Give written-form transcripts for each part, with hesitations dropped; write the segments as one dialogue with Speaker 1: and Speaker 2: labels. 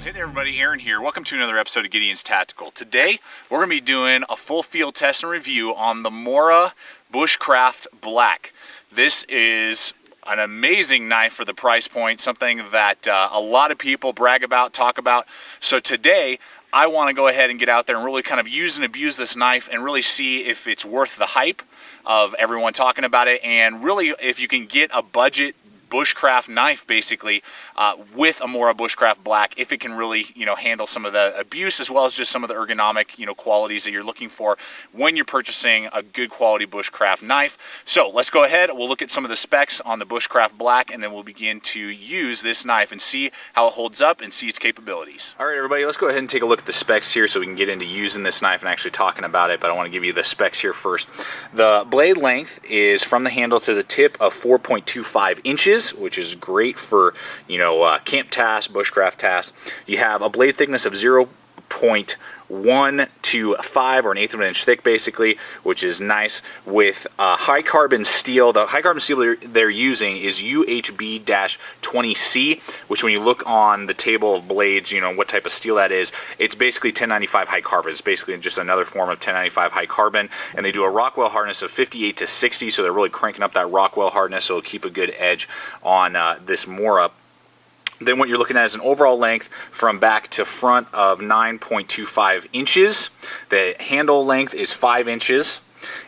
Speaker 1: Hey there everybody, Aaron here. Welcome to another episode of Gideon's Tactical. Today, we're going to be doing a full field test and review on the Mora Bushcraft Black. This is an amazing knife for the price point, something that a lot of people brag about, talk about. So today, I want to go ahead and get out there and really kind of use and abuse this knife and really see if it's worth the hype of everyone talking about it, and really if you can get a budget bushcraft knife basically with a Mora Bushcraft Black, if it can really handle some of the abuse as well as just some of the ergonomic qualities that you're looking for when you're purchasing a good quality bushcraft knife. So let's go ahead, we'll look at some of the specs on the Bushcraft Black, and then we'll begin to use this knife and see how it holds up and see its capabilities. All right everybody, let's go ahead and take a look at the specs here so we can get into using this knife and actually talking about it, but I want to give you the specs here first. The blade length is from the handle to the tip of 4.25 inches, which is great for camp tasks, bushcraft tasks. You have a blade thickness of 0.125 or an eighth of an inch thick basically, which is nice, with high carbon steel. The high carbon steel they're using is UHB-20C, which when you look on the table of blades, what type of steel that is, it's basically 1095 high carbon. It's basically just another form of 1095 high carbon, and they do a Rockwell hardness of 58 to 60, so they're really cranking up that Rockwell hardness, so it'll keep a good edge on this Mora. Then what you're looking at is an overall length from back to front of 9.25 inches. The handle length is 5 inches,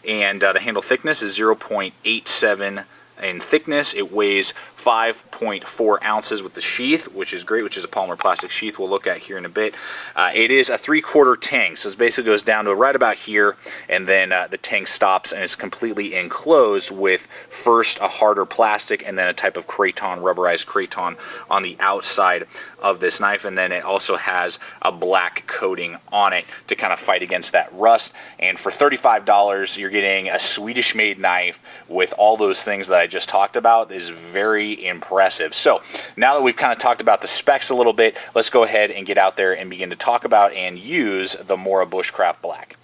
Speaker 1: and the handle thickness is 0.87 in thickness. It weighs 5.4 ounces with the sheath, which is great, which is a polymer plastic sheath we'll look at here in a bit. It is a 3/4 tang, so it basically goes down to right about here, and then the tang stops and it's completely enclosed with first a harder plastic and then a type of kraton, rubberized kraton on the outside of this knife, and then it also has a black coating on it to kind of fight against that rust. And for $35, you're getting a Swedish-made knife with all those things that I just talked about. Is very impressive. So now that we've kind of talked about the specs a little bit, let's go ahead and get out there and begin to talk about and use the Mora Bushcraft Black.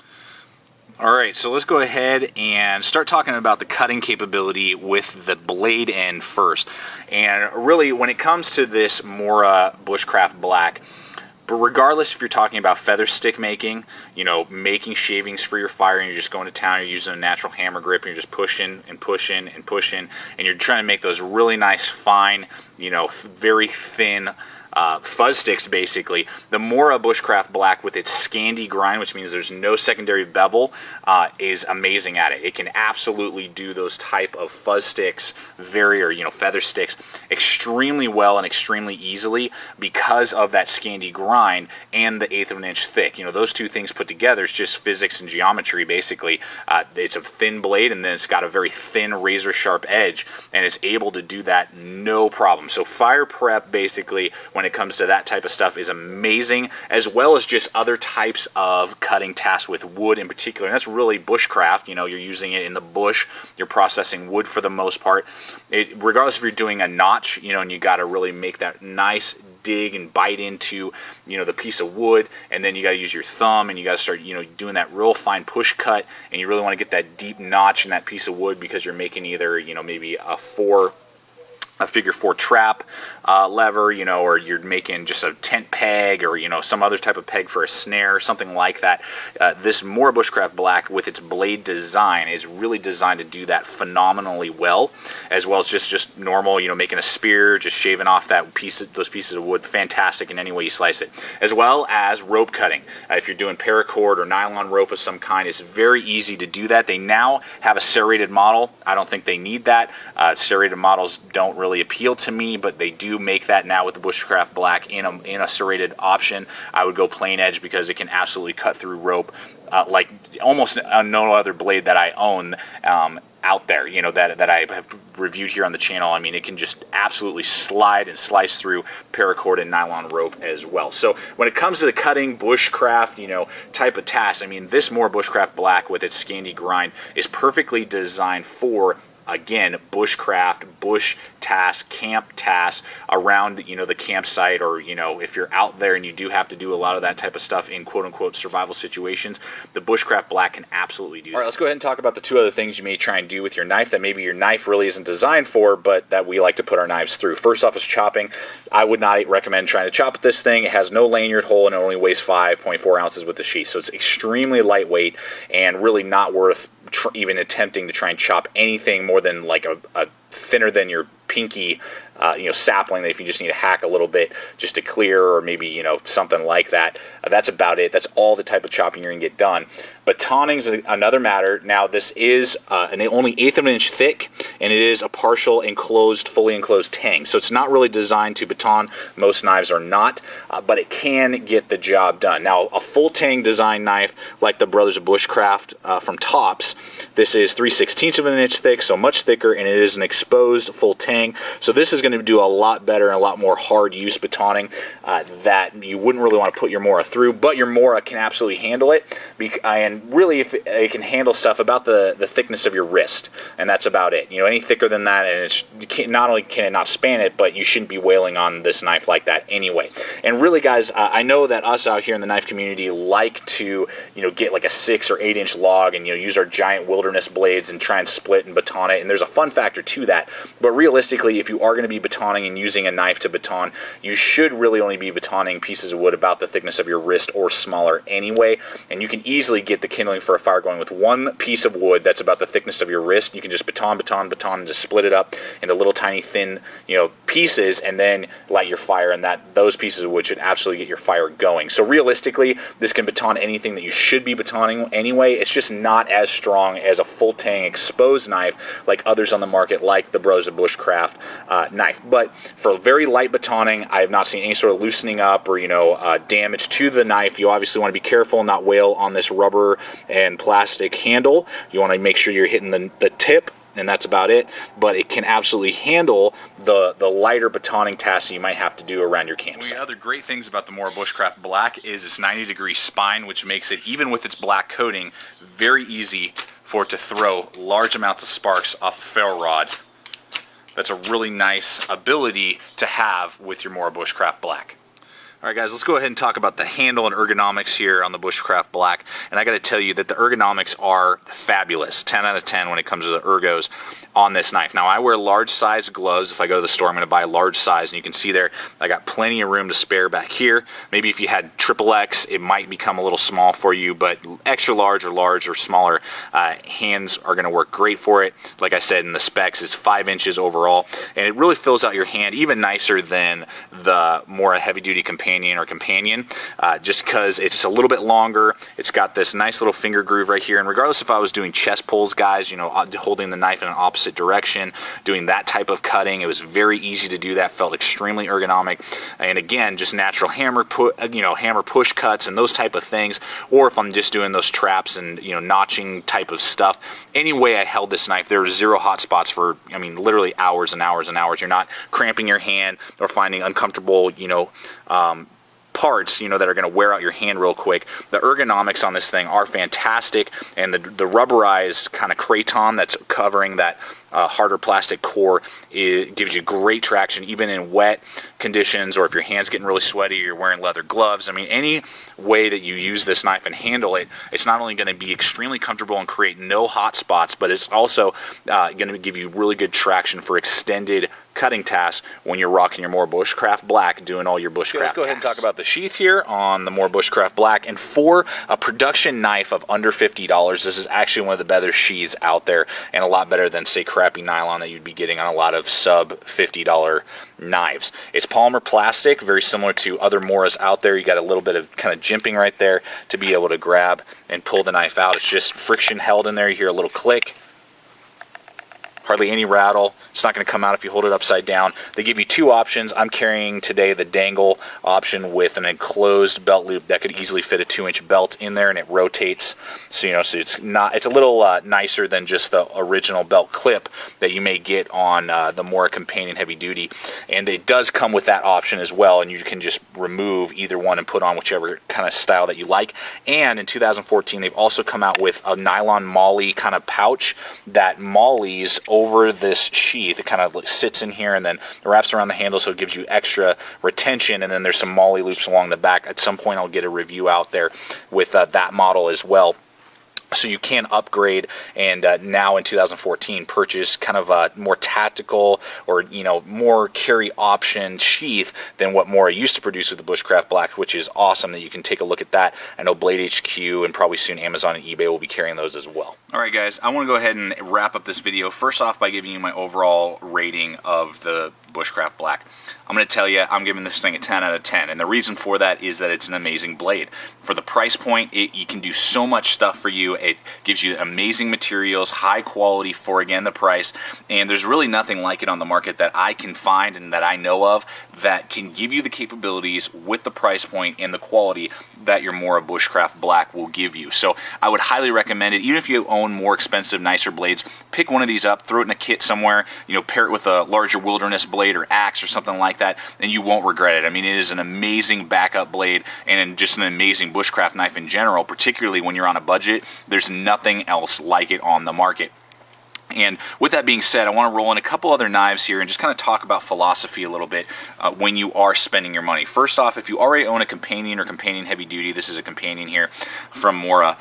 Speaker 1: Alright, so let's go ahead and start talking about the cutting capability with the blade end first. And really, when it comes to this Mora Bushcraft Black, but regardless if you're talking about feather stick making, making shavings for your fire, and you're just going to town, you're using a natural hammer grip, and you're just pushing and pushing and pushing, and you're trying to make those really nice, fine, very thin fuzz sticks basically, the Mora Bushcraft Black with its Scandi grind, which means there's no secondary bevel, is amazing at it. It can absolutely do those type of fuzz sticks, feather sticks, extremely well and extremely easily because of that Scandi grind and the eighth of an inch thick. Those two things put together is just physics and geometry basically. It's a thin blade, and then it's got a very thin razor sharp edge, and it's able to do that no problem. So fire prep basically, when it comes to that type of stuff, is amazing, as well as just other types of cutting tasks with wood in particular. And that's really bushcraft. You're using it in the bush, you're processing wood for the most part. Regardless if you're doing a notch, and you got to really make that nice dig and bite into the piece of wood, and then you got to use your thumb, and you got to start doing that real fine push cut, and you really want to get that deep notch in that piece of wood because you're making either maybe a figure 4 trap lever, or you're making just a tent peg, or some other type of peg for a snare, something like that. This Mora Bushcraft Black with its blade design is really designed to do that phenomenally well, as well as just normal, making a spear, just shaving off those pieces of wood, fantastic in any way you slice it, as well as rope cutting. If you're doing paracord or nylon rope of some kind, it's very easy to do that. They now have a serrated model. I don't think they need that. Serrated models don't really appeal to me, but they do make that now with the Bushcraft Black in a serrated option. I would go plain edge because it can absolutely cut through rope like almost no other blade that I own out there, that I have reviewed here on the channel. I mean, it can just absolutely slide and slice through paracord and nylon rope as well. So when it comes to the cutting bushcraft, type of task, I mean, this Mora Bushcraft Black with its Scandi grind is perfectly designed for again, bushcraft, bush tasks, camp tasks around, you know, the campsite, or, you know, if you're out there and you do have to do a lot of that type of stuff in quote-unquote survival situations, the Bushcraft Black can absolutely do that. All right, let's go ahead and talk about the two other things you may try and do with your knife that maybe your knife really isn't designed for, but that we like to put our knives through. First off is chopping. I would not recommend trying to chop this thing. It has no lanyard hole and it only weighs 5.4 ounces with the sheath, so it's extremely lightweight and really not worth even attempting to try and chop anything more than like a thinner than your pinky, you know, sapling that if you just need to hack a little bit just to clear, or maybe, you know, something like that. That's about it. That's all the type of chopping you're going to get done. Batoning is another matter. Now, this is only 1/8 of an inch thick, and it is a partial enclosed, fully enclosed tang. So it's not really designed to baton. Most knives are not, but it can get the job done. Now, a full tang design knife like the Brothers of Bushcraft from Tops, this is 3/16 of an inch thick, so much thicker, and it is an exposed full tang. So this is going to do a lot better and a lot more hard use batoning that you wouldn't really want to put your Mora through, but your Mora can absolutely handle it. And really, if it can handle stuff about the thickness of your wrist, and that's about it. You know, any thicker than that, and not only can it not span it, but you shouldn't be wailing on this knife like that anyway. And really, guys, I know that us out here in the knife community like to, you know, get like a 6 or 8 inch log and, you know, use our giant wilderness blades and try and split and baton it. And there's a fun factor to that. But realistically, if you are going to be batoning and using a knife to baton, you should really only be batoning pieces of wood about the thickness of your wrist or smaller anyway. And you can easily get the kindling for a fire going with one piece of wood that's about the thickness of your wrist. You can just baton, and just split it up into little tiny thin, you know, pieces, and then light your fire, and those pieces of wood should absolutely get your fire going. So realistically, this can baton anything that you should be batoning anyway. It's just not as strong as a full tang exposed knife like others on the market, like the Bros of Bushcraft knife. But for very light batoning, I have not seen any sort of loosening up or, you know, damage to the knife. You obviously want to be careful and not wail on this rubber and plastic handle. You want to make sure you're hitting the tip, and that's about it. But it can absolutely handle the lighter batoning tasks you might have to do around your campsite. One of the other great things about the Mora Bushcraft Black is its 90-degree spine, which makes it, even with its black coating, very easy for it to throw large amounts of sparks off the ferro rod. That's a really nice ability to have with your Mora Bushcraft Black. All right, guys, let's go ahead and talk about the handle and ergonomics here on the Bushcraft Black. And I got to tell you that the ergonomics are fabulous. 10 out of 10 when it comes to the ergos on this knife. Now, I wear large size gloves. If I go to the store, I'm going to buy a large size. And you can see there, I got plenty of room to spare back here. Maybe if you had XXX, it might become a little small for you, but extra large or smaller hands are going to work great for it. Like I said, in the specs, is 5 inches overall. And it really fills out your hand even nicer than the Mora Heavy Duty Companion, just because it's just a little bit longer. It's got this nice little finger groove right here, and regardless if I was doing chest pulls, guys, you know, holding the knife in an opposite direction, doing that type of cutting, it was very easy to do that. Felt extremely ergonomic. And again, just natural hammer push cuts and those type of things, or if I'm just doing those traps and, you know, notching type of stuff. Any way I held this knife, there were zero hot spots for, I mean, literally hours and hours and hours. You're not cramping your hand or finding uncomfortable, you know, parts, you know, that are going to wear out your hand real quick. The ergonomics on this thing are fantastic, and the rubberized kind of craton that's covering that harder plastic core, it gives you great traction even in wet conditions, or if your hand's getting really sweaty or you're wearing leather gloves. I mean, any way that you use this knife and handle it, it's not only going to be extremely comfortable and create no hot spots, but it's also going to give you really good traction for extended cutting tasks when you're rocking your Mora Bushcraft Black, doing all your bushcraft. Let's go ahead and talk about the sheath here on the Mora Bushcraft Black. And for a production knife of under $50, this is actually one of the better sheaths out there, and a lot better than, say, crappy nylon that you'd be getting on a lot of sub $50 knives. It's polymer plastic, very similar to other Moras out there. You got a little bit of kind of jimping right there to be able to grab and pull the knife out. It's just friction held in there. You hear a little click. Hardly any rattle. It's not going to come out if you hold it upside down. They give you two options. I'm carrying today the dangle option with an enclosed belt loop that could easily fit a 2-inch belt in there, and it rotates. So, you know, so it's a little nicer than just the original belt clip that you may get on the Mora Companion Heavy Duty. And it does come with that option as well, and you can just remove either one and put on whichever kind of style that you like. And in 2014, they've also come out with a nylon molly kind of pouch that mollies over this sheath. It kind of sits in here and then wraps around the handle, so it gives you extra retention. And then there's some molly loops along the back. At some point I'll get a review out there with that model as well. So you can upgrade and now in 2014 purchase kind of a more tactical or, you know, more carry option sheath than what Mora used to produce with the Bushcraft Black, which is awesome that you can take a look at that. I know Blade HQ and probably soon Amazon and eBay will be carrying those as well. Alright guys, I want to go ahead and wrap up this video first off by giving you my overall rating of the Bushcraft Black. I'm going to tell you, I'm giving this thing a 10 out of 10, and the reason for that is that it's an amazing blade. For the price point, you can do so much stuff for you. It gives you amazing materials, high quality for, again, the price, and there's really nothing like it on the market that I can find and that I know of that can give you the capabilities with the price point and the quality that your Mora Bushcraft Black will give you. So I would highly recommend it. Even if you own more expensive, nicer blades, pick one of these up, throw it in a kit somewhere, you know, pair it with a larger wilderness blade or axe or something like that, and you won't regret it. I mean, it is an amazing backup blade and just an amazing bushcraft knife in general, particularly when you're on a budget. There's nothing else like it on the market. And with that being said, I want to roll in a couple other knives here and just kind of talk about philosophy a little bit when you are spending your money. First off, if you already own a companion or companion heavy duty, this is a companion here from Mora,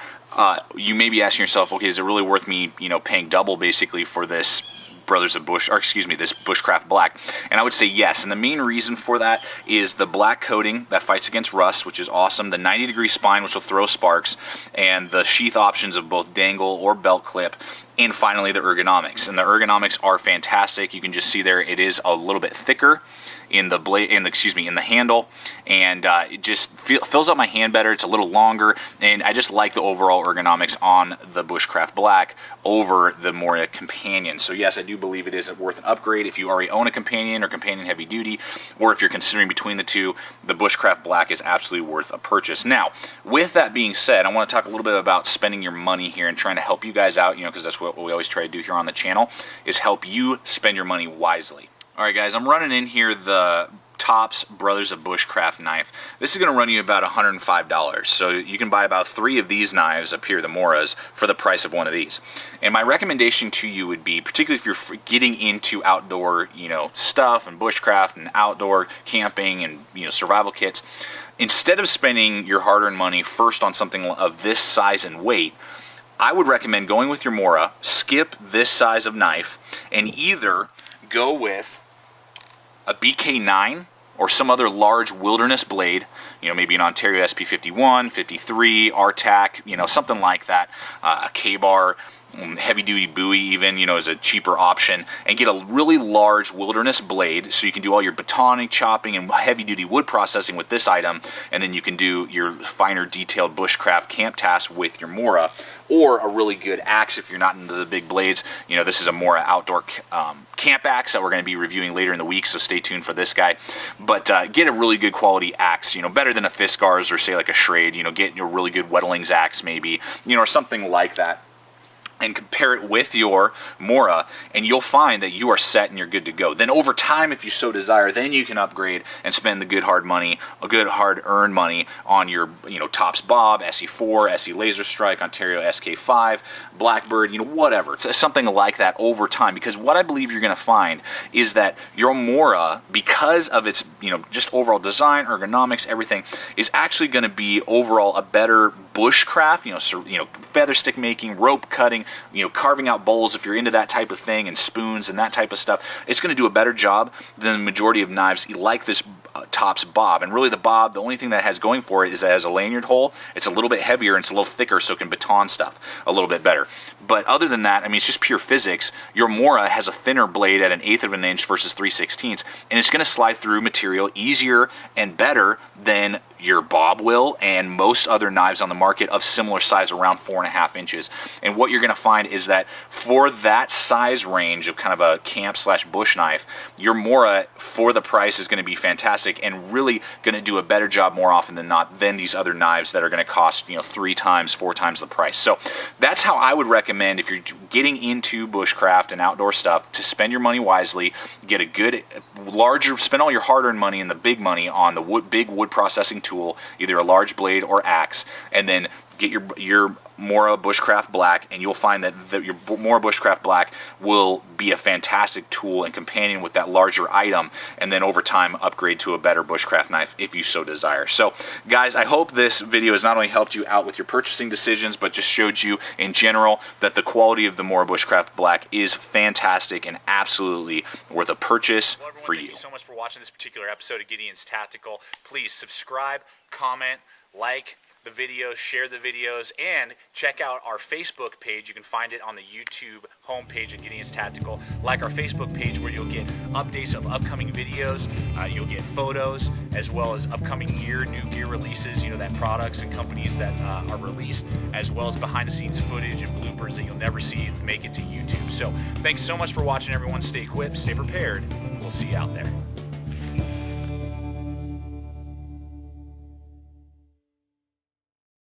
Speaker 1: you may be asking yourself, okay, is it really worth me, you know, paying double basically for this this Bushcraft Black? And I would say yes, and the main reason for that is the black coating that fights against rust, which is awesome, the 90-degree spine, which will throw sparks, and the sheath options of both dangle or belt clip, and finally the ergonomics. And the ergonomics are fantastic. You can just see there it is a little bit thicker in the blade, in the handle, and it just fills up my hand better. It's a little longer, and I just like the overall ergonomics on the Bushcraft Black over the Mora Companion. So yes, I do believe it is worth an upgrade if you already own a companion or companion heavy duty, or if you're considering between the two, the Bushcraft Black is absolutely worth a purchase. Now, with that being said, I want to talk a little bit about spending your money here and trying to help you guys out, you know, because that's what we always try to do here on the channel, is help you spend your money wisely. Alright guys, I'm running in here the Tops Brothers of Bushcraft knife. This is going to run you about $105, so you can buy about 3 of these knives up here, the Moras, for the price of one of these. And my recommendation to you would be, particularly if you're getting into outdoor, you know, stuff and bushcraft and outdoor camping and, you know, survival kits, instead of spending your hard-earned money first on something of this size and weight, I would recommend going with your Mora, skip this size of knife, and either go with a BK9 or some other large wilderness blade, you know, maybe an Ontario SP51, 53, RTAC, you know, something like that, a K-bar, heavy-duty Bowie even, you know, is a cheaper option, and get a really large wilderness blade so you can do all your batoning, chopping, and heavy-duty wood processing with this item, and then you can do your finer detailed bushcraft camp tasks with your Mora, or a really good axe if you're not into the big blades. You know, this is a Mora outdoor camp axe that we're going to be reviewing later in the week, so stay tuned for this guy. But get a really good quality axe, you know, better than a Fiskars or say like a Schrade, you know, get your really good Wettlings axe maybe, you know, or something like that, and compare it with your Mora, and you'll find that you are set and you're good to go. Then over time, if you so desire, then you can upgrade and spend the good hard money, a good hard-earned money on your, you know, Tops Bob, SE4, SE Laser Strike, Ontario SK5, Blackbird, you know, whatever. It's something like that over time, because what I believe you're going to find is that your Mora, because of its, you know, just overall design, ergonomics, everything, is actually going to be overall a better bushcraft, you know, feather stick making, rope cutting, you know, carving out bowls if you're into that type of thing, and spoons and that type of stuff. It's going to do a better job than the majority of knives like this Tops Bob. And really the Bob, the only thing that has going for it is that it has a lanyard hole. It's a little bit heavier and it's a little thicker, so it can baton stuff a little bit better. But other than that, I mean, it's just pure physics. Your Mora has a thinner blade at 1/8 of an inch versus 3/16, and it's going to slide through material easier and better than your Bob will and most other knives on the market of similar size, around 4.5 inches. And what you're going to find is that for that size range of kind of a camp / bush knife, your Mora for the price is going to be fantastic and really going to do a better job more often than not than these other knives that are going to cost, you know, 3 times, 4 times the price. So that's how I would recommend, if you're getting into bushcraft and outdoor stuff, to spend your money wisely, get a good larger, spend all your hard-earned money and the big money on the big wood processing tool, either a large blade or axe, and then get your Mora Bushcraft Black, and you'll find that your Mora Bushcraft Black will be a fantastic tool and companion with that larger item, and then over time upgrade to a better bushcraft knife if you so desire. So guys, I hope this video has not only helped you out with your purchasing decisions, but just showed you in general that the quality of the Mora Bushcraft Black is fantastic and absolutely worth a purchase for you. Thank you so much for watching this particular episode of Gideon's Tactical. Please subscribe, comment, like the videos, share the videos, and check out our Facebook page. You can find it on the YouTube homepage of Gideon's Tactical. Like our Facebook page, where you'll get updates of upcoming videos, you'll get photos, as well as upcoming gear, new gear releases, you know, that products and companies that are released, as well as behind the scenes footage and bloopers that you'll never see make it to YouTube. So thanks so much for watching, everyone. Stay equipped, stay prepared. We'll see you out there.